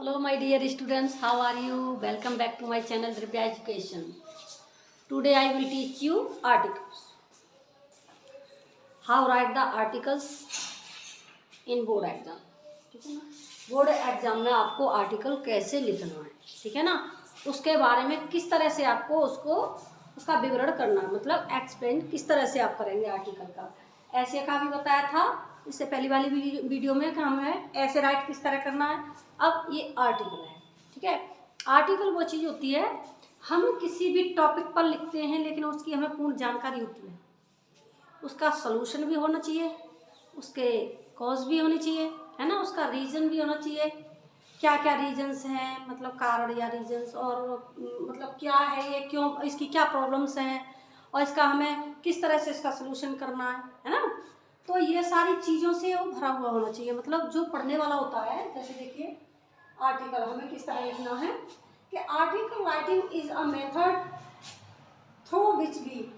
Hello my dear students, how are you? Welcome back to my channel Divya Education. Today I will teach you articles. How write the articles in board exam. ठीक है ना? Board exam में आपको article कैसे लिखना है, ठीक है ना, उसके बारे में किस तरह से आपको उसका विवरण करना है, मतलब एक्सप्लेन किस तरह से आप करेंगे आर्टिकल का। ऐसे का भी बताया था इससे पहली वाली वीडियो में कि हमें ऐसे राइट किस तरह करना है। अब ये आर्टिकल है, ठीक है। आर्टिकल वो चीज़ होती है, हम किसी भी टॉपिक पर लिखते हैं लेकिन उसकी हमें पूर्ण जानकारी होती है, उसका सलूशन भी होना चाहिए, उसके कॉज भी होनी चाहिए, है ना, उसका रीज़न भी होना चाहिए, क्या क्या रीजंस हैं, मतलब कारण या रीजंस, और मतलब क्या है ये, क्यों, इसकी क्या प्रॉब्लम्स हैं, और इसका हमें किस तरह से इसका सलूशन करना है ना। तो ये सारी चीज़ों से वो भरा हुआ होना चाहिए, मतलब जो पढ़ने वाला होता है। जैसे देखिए आर्टिकल हमें किस तरह लिखना है कि article writing is a method through which we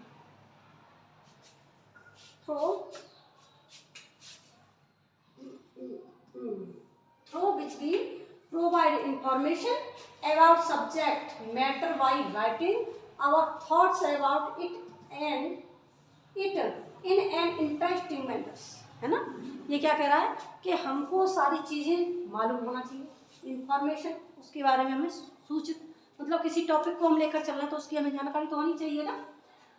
through which we provide information about subject matter by writing our thoughts about it and it in an interesting manner, है ना। ये क्या कह रहा है कि हमको सारी चीज़ें मालूम होना चाहिए, इंफॉर्मेशन उसके बारे में हमें सूचित, मतलब किसी टॉपिक को हम लेकर चल रहे हैं तो उसकी हमें जानकारी तो होनी चाहिए ना।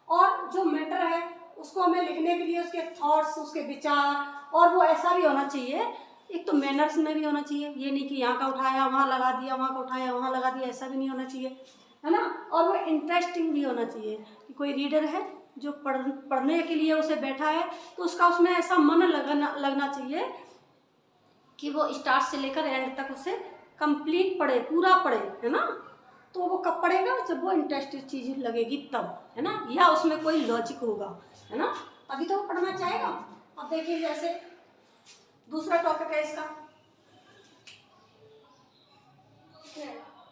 और जो मैटर है उसको हमें लिखने के लिए उसके थॉट्स, उसके विचार, और वो ऐसा भी होना चाहिए, एक तो मैनर्स में भी होना चाहिए, ये नहीं कि यहाँ का उठाया वहाँ लगा दिया, वहाँ का उठाया वहाँ लगा दिया, ऐसा भी नहीं होना चाहिए, है ना। और वो इंटरेस्टिंग भी होना चाहिए कि कोई रीडर है जो पढ़ने के लिए उसे बैठा है तो उसका उसमें ऐसा मन लगना चाहिए कि वो स्टार्ट से लेकर एंड तक उसे कंप्लीट पढ़े, पूरा पढ़े, है ना। तो वो कब पढ़ेगा, जब वो इंटरेस्टेड चीज़ लगेगी तब, है ना, या उसमें कोई लॉजिक होगा, है ना, तभी तो वो पढ़ना चाहेगा। अब देखिए जैसे दूसरा टॉपिक है इसका,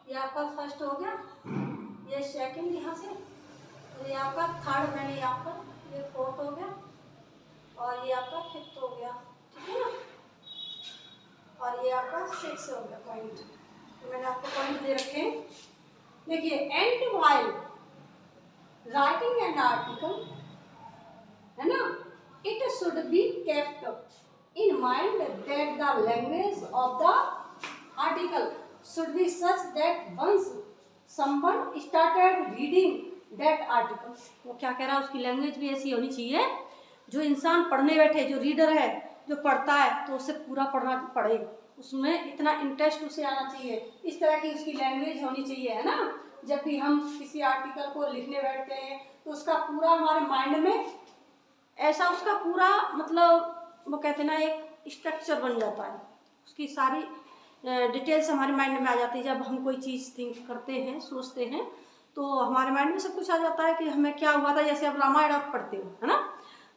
ये आपका फर्स्ट हो गया, ये सेकंड यहाँ से, तो ये आपका थर्ड, मैंने यहाँ पर ये फोर्थ हो गया, और ये आपका फिफ्थ हो गया, ठीक है ना, और ये आपका सिक्स हो गया पॉइंट। तो मैंने आपको पॉइंट दे रखे हैं। देखिए and while writing an article, है ना, it should be kept in mind that the language of the article should be such that once someone started reading that article, वो क्या कह रहा है, उसकी लैंग्वेज भी ऐसी होनी चाहिए, जो इंसान पढ़ने बैठे, जो रीडर है, जो पढ़ता है तो उसे पूरा पढ़ना पड़े, उसमें इतना इंटरेस्ट उसे आना चाहिए, इस तरह की उसकी लैंग्वेज होनी चाहिए, है ना। जब भी हम किसी आर्टिकल को लिखने बैठते हैं तो उसका पूरा हमारे माइंड में ऐसा उसका पूरा, मतलब वो कहते हैं ना, एक स्ट्रक्चर बन जाता है, उसकी सारी डिटेल्स हमारे माइंड में आ जाती है। जब हम कोई चीज़ थिंक करते हैं, सोचते हैं, तो हमारे माइंड में सब कुछ आ जाता है कि हमें क्या हुआ था। जैसे अब रामायण आप पढ़ते हो, है ना,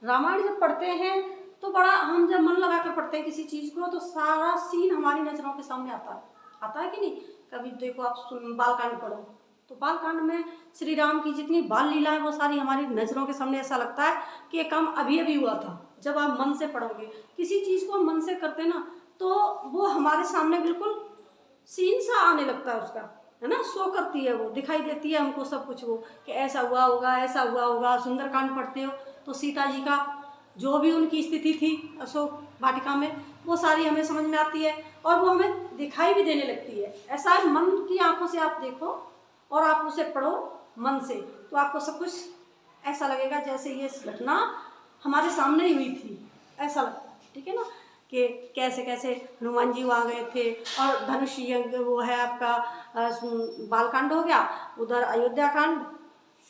रामायण जब पढ़ते हैं तो बड़ा, हम जब मन लगा कर पढ़ते हैं किसी चीज़ को तो सारा सीन हमारी नज़रों के सामने आता है कि नहीं। कभी देखो आप बालकांड पढ़ो तो बालकांड में श्री राम की जितनी बाल लीला है वो सारी हमारी नज़रों के सामने, ऐसा लगता है कि ये काम अभी अभी हुआ था। जब आप मन से पढ़ोगे किसी चीज़ को, हम मन से करते ना, तो वो हमारे सामने बिल्कुल सीन सा आने लगता है उसका, है ना, शो करती है, वो दिखाई देती है हमको सब कुछ, वो कि ऐसा हुआ होगा, ऐसा हुआ होगा। सुंदरकांड पढ़ते हो तो सीता जी का जो भी उनकी स्थिति थी अशोक वाटिका में, वो सारी हमें समझ में आती है और वो हमें दिखाई भी देने लगती है। ऐसा मन की आंखों से आप देखो और आप उसे पढ़ो मन से, तो आपको सब कुछ ऐसा लगेगा जैसे ये घटना हमारे सामने ही हुई थी, ऐसा लगता है, ठीक है ना, कि कैसे कैसे हनुमान जी वहाँ गए थे, और धनुष यज्ञ वो है आपका बालकांड हो गया, उधर अयोध्या कांड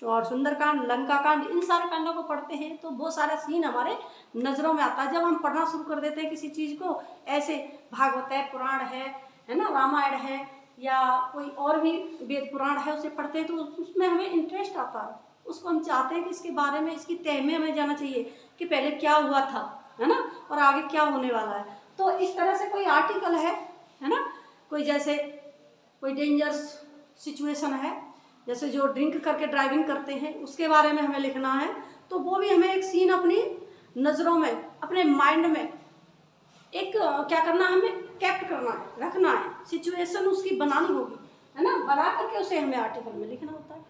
और सुंदरकांड, लंका कांड, इन सारे कांडों को पढ़ते हैं तो वो सारा सीन हमारे नज़रों में आता है। जब हम पढ़ना शुरू कर देते हैं किसी चीज़ को, ऐसे भागवत है, पुराण है ना, रामायण है, या कोई और भी वेद पुराण है, उसे पढ़ते हैं तो उसमें हमें इंटरेस्ट आता है, उसको हम चाहते हैं कि इसके बारे में, इसकी तह में हमें जाना चाहिए कि पहले क्या हुआ था, है ना, और आगे क्या होने वाला है। तो इस तरह से कोई आर्टिकल है ना, कोई जैसे कोई डेंजरस सिचुएशन है, जैसे जो ड्रिंक करके ड्राइविंग करते हैं उसके बारे में हमें लिखना है, तो वो भी हमें एक सीन अपनी नज़रों में, अपने माइंड में एक क्या करना है, हमें कैप्ट करना है, रखना है, सिचुएशन उसकी बनानी होगी, है ना, बना करके उसे हमें आर्टिकल में लिखना होता है।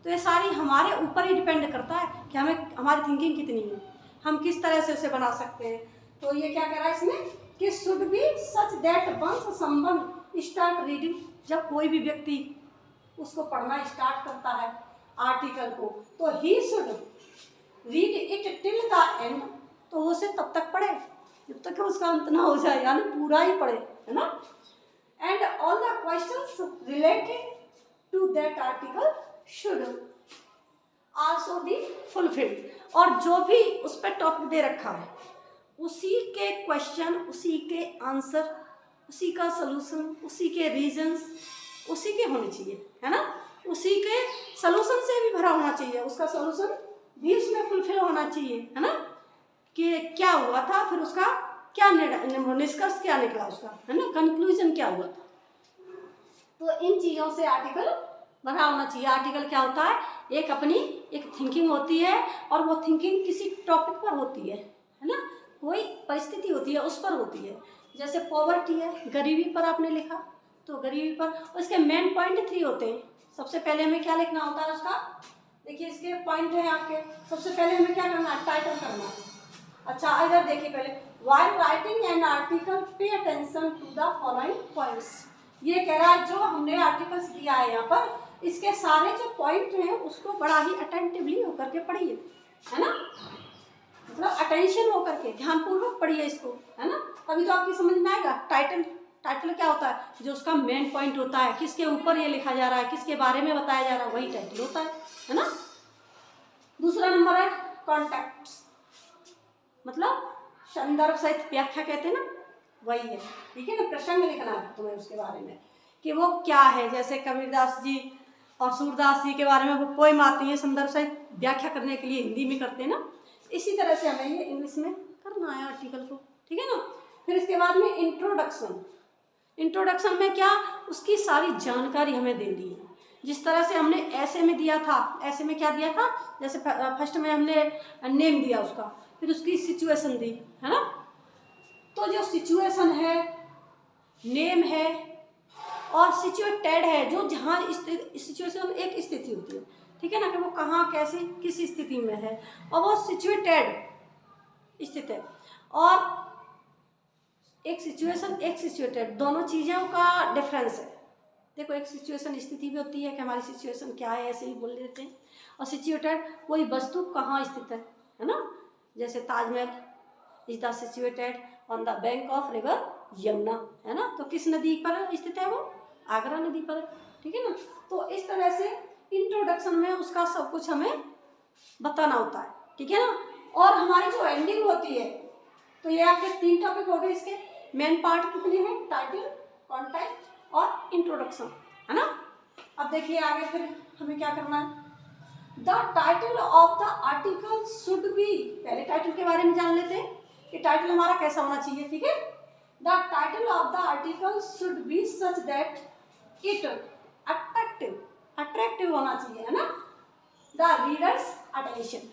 तो ये सारी हमारे ऊपर ही डिपेंड करता है कि हमें हमारी थिंकिंग कितनी है, हम किस तरह से उसे बना सकते हैं। तो ये क्या कह रहा है इसमें कि should be such that once someone start reading, जब कोई भी व्यक्ति उसको पढ़ना स्टार्ट करता है आर्टिकल को, तो he should read it till the end, तो वो उसे तब तक पढ़े जब तक उसका अंत ना हो जाए, यानी पूरा ही पढ़े, है ना। And all the questions related to that article should also be fulfilled, और जो भी उस पर टॉपिक दे रखा है उसी के क्वेश्चन, उसी के आंसर, उसी का सलूशन, उसी के रीजंस उसी के होने चाहिए, है ना। उसी के सलूशन से भी भरा होना चाहिए, उसका सलूशन भी उसमें फुलफिल होना चाहिए, है ना, कि क्या हुआ था, फिर उसका क्या निष्कर्ष क्या निकला उसका, है ना, कंक्लूजन क्या हुआ था। तो इन चीज़ों से आर्टिकल भरा होना चाहिए। आर्टिकल क्या होता है, एक अपनी एक थिंकिंग होती है, और वो थिंकिंग किसी टॉपिक पर होती है ना, कोई परिस्थिति होती है उस पर होती है। जैसे पॉवर्टी है, गरीबी पर आपने लिखा, तो गरीबी पर उसके मेन पॉइंट 3 होते हैं। सबसे पहले हमें क्या लिखना होता है उसका, देखिए इसके पॉइंट हैं आपके। सबसे पहले हमें क्या करना है, टाइटल करना है। अच्छा इधर देखिए पहले, while writing an article pay attention to the following points. ये कह रहा है जो हमने आर्टिकल्स दिया है यहाँ पर, इसके सारे जो पॉइंट हैं उसको बड़ा ही अटेंटिवली होकर के पढ़िए, है ना, मतलब अटेंशन होकर के ध्यानपूर्वक पढ़िए इसको, है ना, तभी तो आपकी समझ में आएगा। टाइटल क्या होता है, जो उसका मेन पॉइंट होता है, किसके ऊपर ये लिखा जा रहा है, किसके बारे में बताया जा रहा है, वही टाइटल होता है ना। दूसरा नंबर है कॉन्टेक्स्ट, मतलब संदर्भ सहित व्याख्या कहते हैं ना, वही है, ठीक है ना। प्रसंग लिखना है तुम्हें उसके बारे में कि वो क्या है। जैसे कबीरदास जी और सूरदास जी के बारे में वो पोएम आती है, संदर्भ सहित व्याख्या करने के लिए हिंदी में करते हैं ना, इसी तरह से हमें ये इंग्लिश में करना है आर्टिकल को, ठीक है ना। फिर इसके बाद में इंट्रोडक्शन। इंट्रोडक्शन में क्या, उसकी सारी जानकारी हमें देनी है। जिस तरह से हमने ऐसे में दिया था, ऐसे में क्या दिया था, जैसे फर्स्ट में हमने नेम दिया उसका, फिर उसकी सिचुएशन दी, है ना। तो जो सिचुएशन है, नेम है और सिचुएटेड है, जो जहाँ सिचुएशन एक स्थिति होती है, ठीक है ना, कि वो कहाँ कैसे किस स्थिति में है, और वो सिचुएटेड स्थित है। और एक सिचुएशन एक सिचुएटेड, दोनों चीज़ों का डिफरेंस है। देखो एक सिचुएशन स्थिति भी होती है कि हमारी सिचुएशन क्या है, ऐसे ही बोल देते हैं, और सिचुएटेड कोई वस्तु कहाँ स्थित है ना। जैसे Taj Mahal is the situated on the bank of river Yamuna, है ना, तो किस नदी पर स्थित है वो, आगरा नदी पर, ठीक है ना। तो इस तरह से इंट्रोडक्शन में उसका सब कुछ हमें बताना होता है, ठीक है ना। और हमारी जो एंडिंग होती है, तो ये आपके 3 टॉपिक हो गए। इसके मेन पार्ट कितने हैं, टाइटल, कॉन्टेक्स्ट और इंट्रोडक्शन, है ना। अब देखिए आगे फिर हमें क्या करना है, the title of the article should B, पहले टाइटल के बारे में जान लेते हैं कि टाइटल हमारा कैसा होना चाहिए, ठीक है। The title of the article should be such that it attractive होना चाहिए, है ना, द रीडर्स अटेंशन।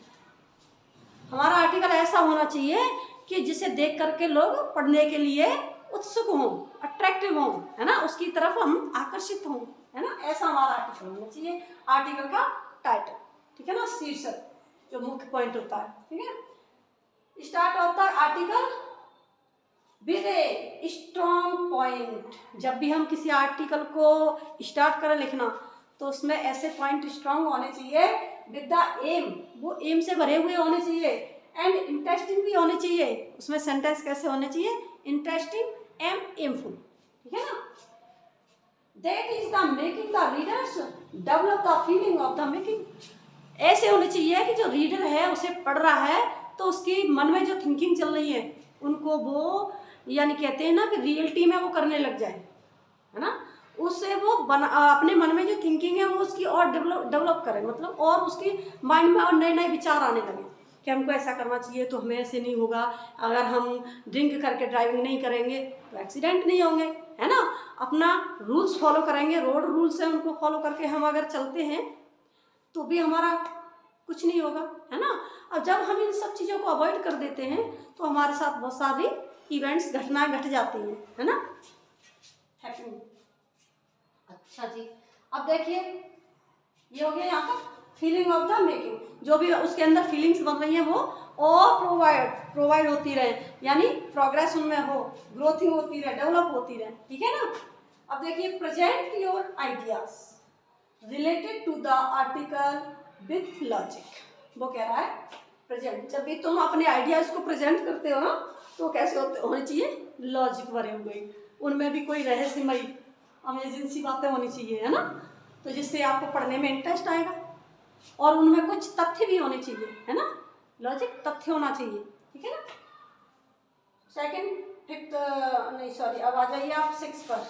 हमारा आर्टिकल ऐसा होना चाहिए कि जिसे देख करके लोग पढ़ने के लिए उत्सुक हों, अट्रैक्टिव हों, है ना, उसकी तरफ हम आकर्षित हों, है ना, ऐसा हमारा आर्टिकल होना चाहिए। आर्टिकल का टाइटल, ठीक है ना, शीर्षक जो मुख्य पॉइंट होता है, ठीक है। स्टार्ट होता है article with a strong point. जब भी हम किसी आर्टिकल को स्टार्ट करें लिखना, तो उसमें ऐसे पॉइंट स्ट्रॉन्ग होने चाहिए, विद द एम, वो एम से भरे हुए होने चाहिए, एंड इंटरेस्टिंग भी होने चाहिए। उसमें सेंटेंस कैसे होने चाहिए, इंटरेस्टिंग एंड एमफुल, ठीक है ना। That is the making the readers develop the feeling of the making. ऐसे होने चाहिए कि जो रीडर है उसे पढ़ रहा है तो उसकी मन में जो थिंकिंग चल रही है उनको वो, यानी कहते हैं ना कि रियलिटी में वो करने लग जाए, है ना, उससे वो अपने मन में जो थिंकिंग है वो उसकी और डेवलप करे, मतलब और उसकी माइंड में और नए नए विचार आने लगे कि हमको ऐसा करना चाहिए, तो हमें ऐसे नहीं होगा, अगर हम ड्रिंक करके ड्राइविंग नहीं करेंगे तो एक्सीडेंट नहीं होंगे, है ना, अपना रूल्स फॉलो करेंगे, रोड रूल्स है उनको फॉलो करके हम अगर चलते हैं तो भी हमारा कुछ नहीं होगा, है ना। और जब हम इन सब चीज़ों को अवॉइड कर देते हैं तो हमारे साथ बहुत सारी इवेंट्स, घटनाएं घट जाती हैं, है ना, हैपनिंग। अच्छा जी, अब देखिए ये हो गया यहाँ पर फीलिंग ऑफ द मेकिंग, जो भी उसके अंदर फीलिंग्स बन रही हैं वो और प्रोवाइड होती रहे, यानी प्रोग्रेस उनमें हो, ग्रोथिंग होती रहे, डेवलप होती रहे, ठीक है ना। अब देखिए present your ideas related to the article with logic, वो कह रहा है प्रेजेंट, जब भी तुम अपने आइडियाज को प्रेजेंट करते हो ना तो कैसे होने चाहिए, लॉजिक भरे हुए, उनमें भी कोई रहस्यमयी अमेजिंग सी बातें होनी चाहिए, है ना, तो जिससे आपको पढ़ने में इंटरेस्ट आएगा, और उनमें कुछ तथ्य भी होने चाहिए, है ना, लॉजिक तथ्य होना चाहिए, ठीक है ना। सेकंड, फिफ्थ, नहीं सॉरी, अब आ जाइए आप 6 पर।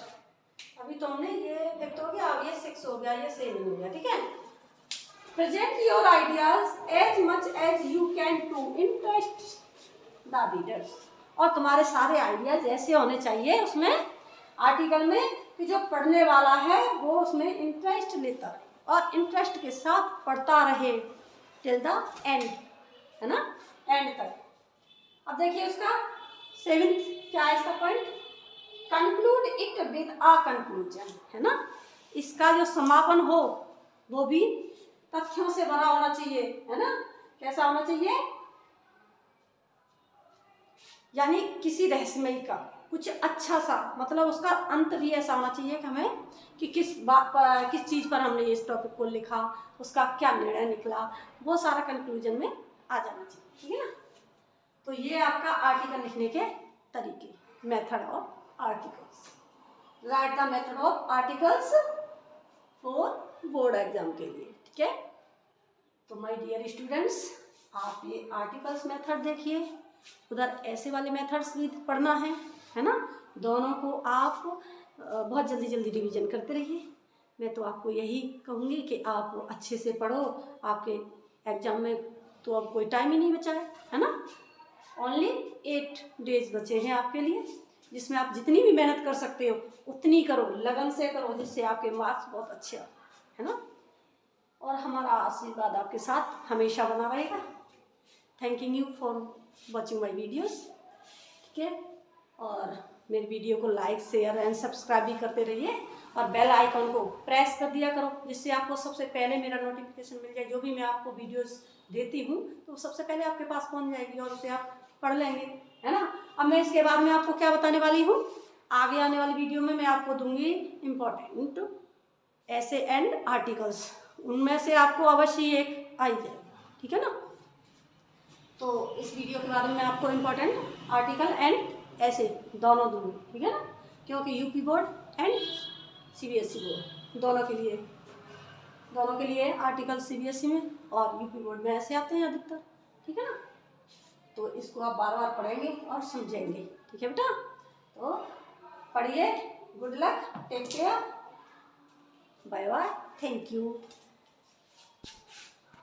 अभी तो हमने ये 5th हो गया, अब ये 6 हो गया, ये 7 हो गया, ठीक है। Present your ideas as much as you can to interest the readers, और तुम्हारे सारे आइडियाज ऐसे होने चाहिए उसमें आर्टिकल में कि जो पढ़ने वाला है वो उसमें इंटरेस्ट लेता रहे और इंटरेस्ट के साथ पढ़ता रहे टिल द एंड, है ना, एंड तक। अब देखिए उसका 7th क्या है इसका point, conclude it with a conclusion, है ना, इसका जो समापन हो वो भी तथ्यों से भरा होना चाहिए, है ना, कैसा होना चाहिए, यानी किसी रहस्यमयी का कुछ अच्छा सा, मतलब उसका अंत भी ऐसा होना चाहिए कि हमें कि किस बात पर, किस चीज़ पर हमने इस टॉपिक को लिखा, उसका क्या निर्णय निकला, वो सारा कंक्लूजन में आ जाना चाहिए, ठीक है ना। तो ये आपका आर्टिकल लिखने के तरीके, method of articles, right the method of articles for board exam के लिए, ठीक है। तो माय डियर स्टूडेंट्स, आप ये आर्टिकल्स मेथड देखिए, उधर ऐसे वाले मेथड्स भी पढ़ना है ना, दोनों को आप बहुत जल्दी जल्दी रिवीजन करते रहिए। मैं तो आपको यही कहूँगी कि आप अच्छे से पढ़ो, आपके एग्ज़ाम में तो अब कोई टाइम ही नहीं बचा है ना, ओनली 8 डेज बचे हैं आपके लिए, जिसमें आप जितनी भी मेहनत कर सकते हो उतनी करो, लगन से करो, जिससे आपके मार्क्स बहुत अच्छे आए, है ना, और हमारा आशीर्वाद आपके साथ हमेशा बना रहेगा। Thanking you for watching my videos, ठीक है, और मेरी वीडियो को लाइक शेयर एंड सब्सक्राइब भी करते रहिए, और बेल आइकन को प्रेस कर दिया करो, जिससे आपको सबसे पहले मेरा नोटिफिकेशन मिल जाए, जो भी मैं आपको वीडियोस देती हूँ तो सबसे पहले आपके पास पहुँच जाएगी और उसे आप पढ़ लेंगे, है ना। अब मैं इसके बाद में आपको क्या बताने वाली हूँ, आगे आने वाली वीडियो में मैं आपको दूंगी इम्पोर्टेंट ऐसे एंड आर्टिकल्स, उनमें से आपको अवश्य एक आ ही जाएगा, ठीक है ना। तो इस वीडियो के बाद में मैं आपको इम्पोर्टेंट आर्टिकल एंड ऐसे दोनों दूंगी, ठीक है ना, क्योंकि UP board and CBSE board दोनों के लिए आर्टिकल सीबीएसई में और यूपी बोर्ड में ऐसे आते हैं अधिकतर, ठीक है ना। तो इसको आप बार बार पढ़ेंगे और समझेंगे, ठीक है बेटा। तो पढ़िए, good luck, take care, bye bye, thank you.